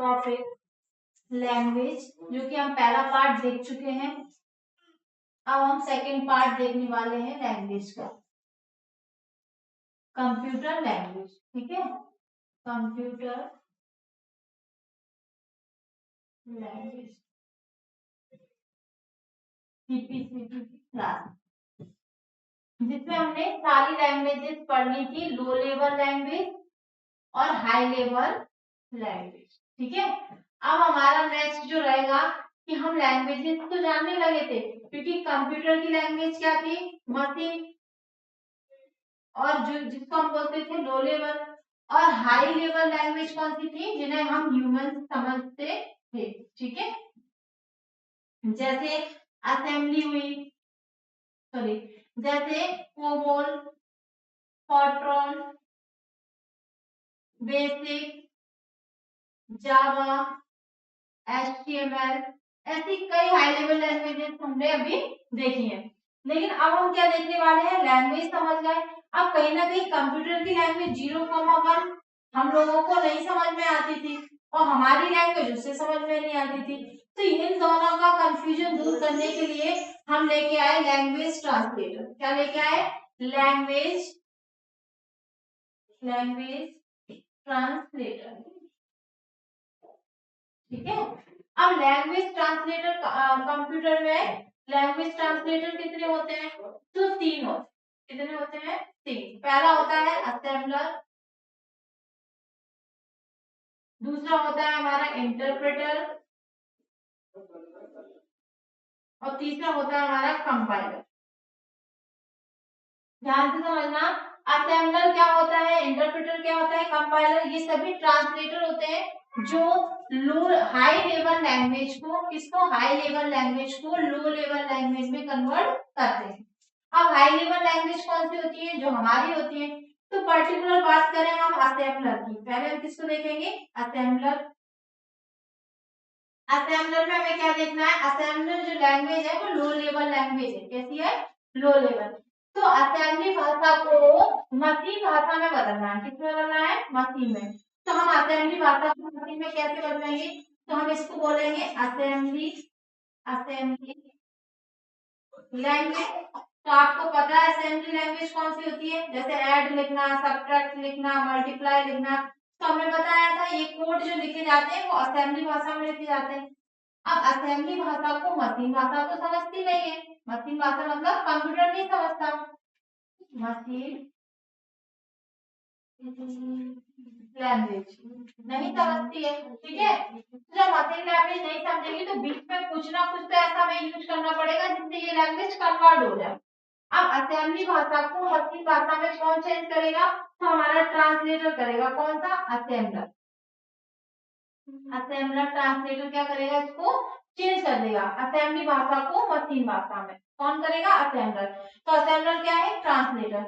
Of a language, जो कि हम पहला पार्ट देख चुके हैं। अब हम सेकंड पार्ट देखने वाले हैं लैंग्वेज का, कंप्यूटर लैंग्वेज। ठीक है, कंप्यूटर लैंग्वेज सीपीसीटी क्लास, जिसमें हमने सारी लैंग्वेजेस पढ़नी थी, लो लेवल लैंग्वेज और हाई लेवल लैंग्वेज। ठीक है, अब हमारा नेक्स्ट जो रहेगा कि हम लैंग्वेजेस तो जानने लगे थे, क्योंकि कंप्यूटर की लैंग्वेज क्या थी, मशीन, और जो जिसको हम बोलते थे लो लेवल, और हाई लेवल लैंग्वेज कौन सी थी, जिन्हें हम ह्यूमन समझते थे। ठीक है, जैसे असेंबली हुई, सॉरी, जैसे कोबोल, फॉर्ट्रॉन, बेसिक, जावा, HTML, ऐसी कई हाई लेवल लैंग्वेजेस हमने अभी देखी है। लेकिन अब हम क्या देखने वाले हैं, लैंग्वेज समझ गए। अब कहीं ना कहीं कंप्यूटर की लैंग्वेज 0,1 हम लोगों को नहीं समझ में आती थी, और हमारी लैंग्वेज उससे समझ में नहीं आती थी। तो इन दोनों का कंफ्यूजन दूर करने के लिए हम लेके आए लैंग्वेज ट्रांसलेटर। क्या लेके आए, लैंग्वेज ट्रांसलेटर। ठीक है, अब लैंग्वेज ट्रांसलेटर कंप्यूटर में लैंग्वेज ट्रांसलेटर कितने होते हैं, तो 3 होते हैं। कितने होते हैं, 3। पहला होता है असेंबलर, दूसरा होता है हमारा इंटरप्रेटर, और तीसरा होता है हमारा कंपाइलर। ध्यान से समझना, असेंबलर क्या होता है, इंटरप्रेटर क्या होता है, कंपाइलर, ये सभी ट्रांसलेटर होते हैं जो लो हाई लेवल लैंग्वेज को, किसको, हाई लेवल लैंग्वेज को लो लेवल लैंग्वेज में कन्वर्ट करते हैं। अब हाई लेवल लैंग्वेज कौन सी होती है, जो हमारी होती है। तो पर्टिकुलर बात करें हम असेंबलर की, पहले हम किसको देखेंगे, असेंबलर। असेंबलर में हमें क्या देखना है, असेंबलर जो लैंग्वेज है वो लो लेवल लैंग्वेज है। कैसी है, लो लेवल। तो असेंबली भाषा को मशीन भाषा में बदलना है, किसमें बदलना है, मशीन में। तो हम असेंबली भाषा को मशीन में कैसे बदलेंगे, तो हम इसको बोलेंगे असेंबली लैंग्वेज। तो आपको पता है असेंबली लैंग्वेज कौन सी होती है, जैसे ऐड लिखना, सब्ट्रैक्ट लिखना, मल्टीप्लाई लिखना। तो हमने बताया था ये कोड जो लिखे जाते हैं वो असेंबली भाषा में लिखे जाते हैं। अब असेंबली भाषा को मशीन भाषा तो समझती नहीं है, मशीन भाषा मतलब कंप्यूटर नहीं समझता, मशीन लैंग्वेज नहीं समझती है। ठीक है, जब मशीन लैंग्वेज नहीं समझेगी तो बीच में कुछ ना कुछ तो ऐसा हमें यूज करना पड़ेगा जिससे ये लैंग्वेज कन्वर्ट हो जाए। अब असेंबली भाषा को मशीन भाषा में कौन चेंज करेगा, तो हमारा ट्रांसलेटर करेगा, कौन सा, असेंबलर। असेंबलर ट्रांसलेटर क्या करेगा, इसको चेंज कर देगा, असेंबली भाषा को मशीन भाषा में। कौन करेगा, असेंबलर। तो असेंबलर क्या है, ट्रांसलेटर।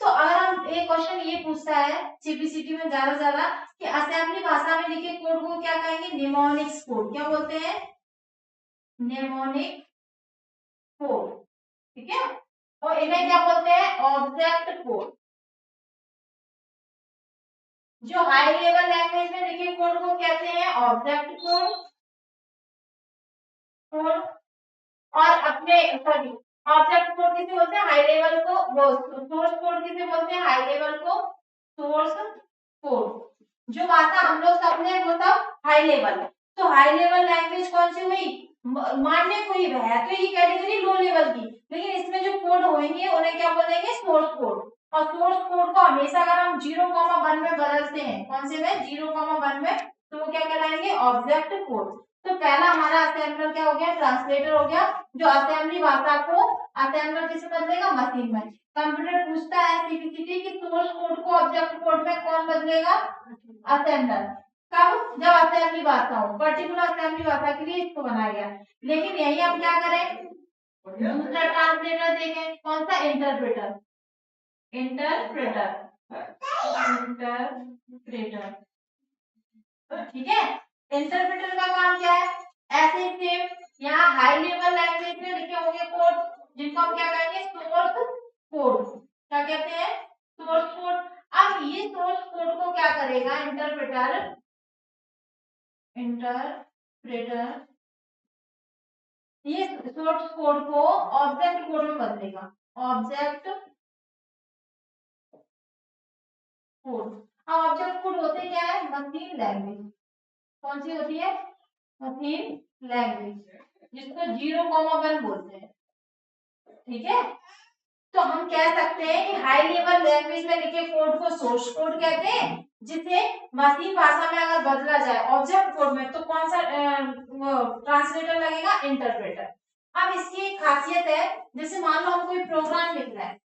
तो अगर हम एक क्वेश्चन ये पूछता है सीपीसीटी में ज्यादा से ज्यादा कि असेंबली भाषा में लिखे कोड को क्या कहेंगे, निमोनिक्स कोड। क्या बोलते हैं, निमोनिक कोड। ठीक है, और इन्हें क्या बोलते हैं, ऑब्जेक्ट कोड। जो हाई लेवल लैंग्वेज में लिखे कोड को कहते हैं ऑब्जेक्ट कोड। और अपने सॉरी, ऑब्जेक्ट कोड किसे बोलते हैं, हाई लेवल को, वो सोर्स कोड किसे बोलते हैं, हाई लेवल को सोर्स कोड। जो भाषा हम लोग सबने वो सब हाई लेवल है। तो हाई लेवल लैंग्वेज कौन सी हुई, मान्य हुई है, तो ये कैटेगरी लो लेवल की। लेकिन इसमें जो कोड होंगे उन्हें क्या बोलेंगे, सोर्स कोड। और सोर्स कोड को हमेशा अगर हम 0,1 में बदलते हैं, कौन से में, 0,1 में, तो वो क्या कहलाएंगे, ऑब्जेक्ट कोड। तो पहला हमारा असेंबलर क्या हो गया, ट्रांसलेटर हो गया, जो असेंबली भाषा को असेंबलर किसे बदलेगा, मशीन में। कंप्यूटर पूछता है सीपीसीटी कि सोर्स कोड को ऑब्जेक्ट कोड में कौन बदलेगा, असेंबलर। कब, जब असेंबली भाषा हो, पर्टिकुलर असेंबली भाषा के लिए इसको बनाया गया। लेकिन यही हम क्या करें, दूसरा ट्रांसलेटर देखें, कौन सा, इंटरप्रेटर। इंटरप्रेटर इंटरप्रेटर ठीक है, इंटरप्रेटर का काम क्या है, ऐसे सेम यहाँ हाई लेवल लैंग्वेज में लिखे होंगे कोड, जिनको हम क्या कहेंगे, सोर्स कोड। क्या कहते हैं, सोर्स कोड। अब ये सोर्स कोड को क्या करेगा इंटरप्रेटर, इंटरप्रेटर ये सोर्स कोड को ऑब्जेक्ट कोड में बदलेगा, ऑब्जेक्ट कोड। अब ऑब्जेक्ट कोड होते क्या है, मशीन लैंग्वेज। कौन सी होती है, मशीन लैंग्वेज, जिसको 0,1 बोलते हैं। ठीक है, तो हम कह सकते हैं कि हाई लेवल लैंग्वेज में लिखे कोड को सोर्स कोड कहते हैं, जिसे मशीन भाषा में अगर बदला जाए ऑब्जेक्ट कोड में तो कौन सा ट्रांसलेटर लगेगा, इंटरप्रेटर। अब इसकी एक खासियत है, जैसे मान लो हम कोई प्रोग्राम लिख रहे हैं,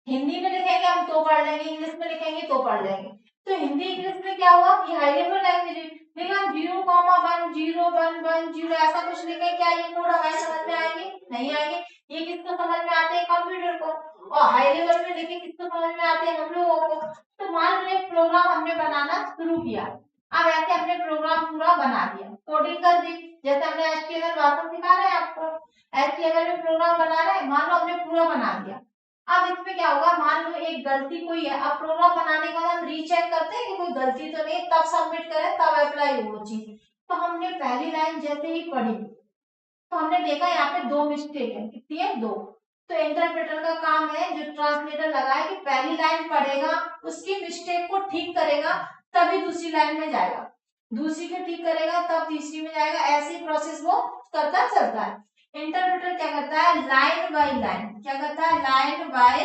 हिंदी में लिखेंगे हम तो पढ़ लेंगे, इंग्लिश में लिखेंगे तो पढ़ लेंगे। तो हिंदी इंग्लिश में क्या हुआ कि हाई लेवल लैंग्वेज, लेकिन हम 0,1 0 1 1 0 ऐसा कुछ लिखे, क्या ये कोड हमारे समझ में आएंगे, नहीं आएंगे। ये किसको समझ में आते हैं, कंप्यूटर को, और हाई लेवल में लिखे किसको समझ में आते हैं, हम लोगों को। तो मान लो एक प्रोग्राम हमने बनाना शुरू किया, अब ऐसे हमने प्रोग्राम पूरा बना दिया, कोडिंग कर दी, जैसे हमने HTML भाषा सिखा रहे हैं आपको, HTML में प्रोग्राम बना रहे हैं, मान लो हमने पूरा बना दिया। अब इसमें क्या होगा, मान लो एक गलती कोई है, अब प्रोग्राम बनाने के बाद हम रीचेक करते हैं कि कोई गलती तो नहीं, तब सबमिट करें, तब अप्लाई हो चीज। तो हमने पहली लाइन जैसे ही पढ़ी तो हमने देखा यहाँ पे 2 मिस्टेक है, कितनी है, 2। तो इंटरप्रेटर का काम है, जो ट्रांसलेटर लगा है, कि पहली लाइन पढ़ेगा, उसकी मिस्टेक को ठीक करेगा, तभी दूसरी लाइन में जाएगा, दूसरी को ठीक करेगा तब तीसरी में जाएगा, ऐसी प्रोसेस वो करता चलता है। इंटरप्रेटर क्या करता है, लाइन बाय लाइन, क्या करता है, लाइन बाय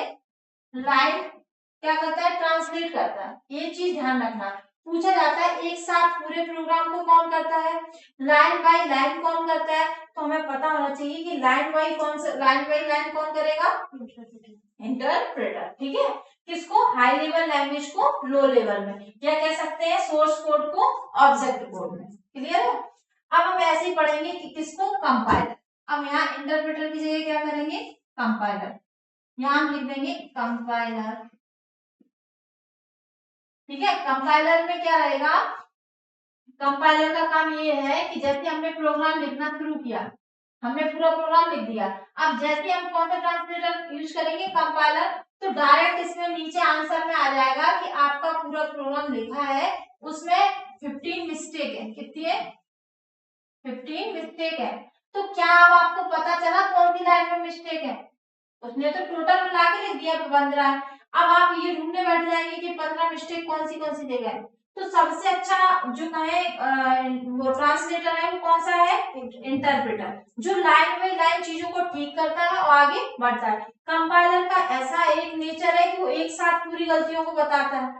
लाइन क्या करता है, ट्रांसलेट करता है। ये चीज ध्यान रखना, पूछा जाता है एक साथ पूरे प्रोग्राम को कौन करता है, लाइन बाय लाइन कौन करता है, तो हमें पता होना चाहिए कि लाइन बाय लाइन कौन करेगा, इंटरप्रेटर। ठीक है, किसको, हाई लेवल लैंग्वेज को लो लेवल में, या कह सकते हैं सोर्स कोड को ऑब्जेक्ट कोड में। क्लियर है। अब हम ऐसे ही पढ़ेंगे कि किसको, कंपाइलर। अब यहाँ इंटरप्रेटर की जगह क्या करेंगे, कंपाइलर, यहाँ हम लिख देंगे कंपाइलर। ठीक है, कंपाइलर में क्या रहेगा, कंपाइलर का काम ये है कि जैसे हमने प्रोग्राम लिखना शुरू किया, हमने पूरा प्रोग्राम लिख दिया, अब जैसे हम कौन सा ट्रांसलेटर यूज करेंगे, कंपाइलर, तो डायरेक्ट इसमें नीचे आंसर में आ जाएगा कि आपका पूरा प्रोग्राम लिखा है, उसमें 15 मिस्टेक है, कितनी है, 15 मिस्टेक है। तो क्या अब आपको पता चला कौन सी लाइन में मिस्टेक है, उसने तो टोटल मिला के लिख दिया 15। अब आप ये ढूंढने बैठ जाएंगे कि 15 मिस्टेक कौन सी जगह है। तो सबसे अच्छा जो कहे वो ट्रांसलेटर है, वो कौन सा है, इंटरप्रेटर, जो लाइन बाय लाइन चीजों को ठीक करता है और आगे बढ़ता है। कंपाइलर का ऐसा एक नेचर है कि वो एक साथ पूरी गलतियों को बताता है,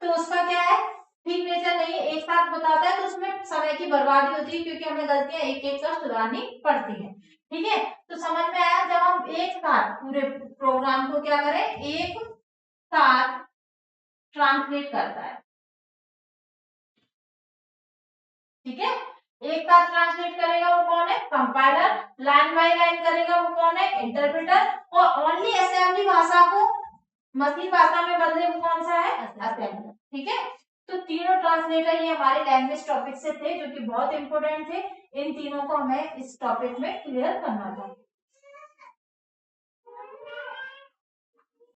तो उसका क्या है, ठीक नेचर नहीं है, एक साथ बताता है, तो उसमें समय की बर्बादी होती है, क्योंकि हमें गलतियां एक एक कर सुधारनी पड़ती है। ठीक है, तो समझ में आया, जब हम एक साथ पूरे प्रोग्राम को क्या करें, एक साथ ट्रांसलेट करता है। ठीक है, एक साथ ट्रांसलेट करेगा वो कौन है, कंपाइलर, लाइन बाय लाइन करेगा वो कौन है, इंटरप्रेटर, और ओनली असेंबली भाषा को मशीन भाषा में बदले वो कौन सा है, असेंबलर। ठीक है, तो तीनों ट्रांसलेटर ये हमारे लैंग्वेज टॉपिक से थे, जो कि बहुत इंपॉर्टेंट थे। इन तीनों को हमें इस टॉपिक में क्लियर करना था।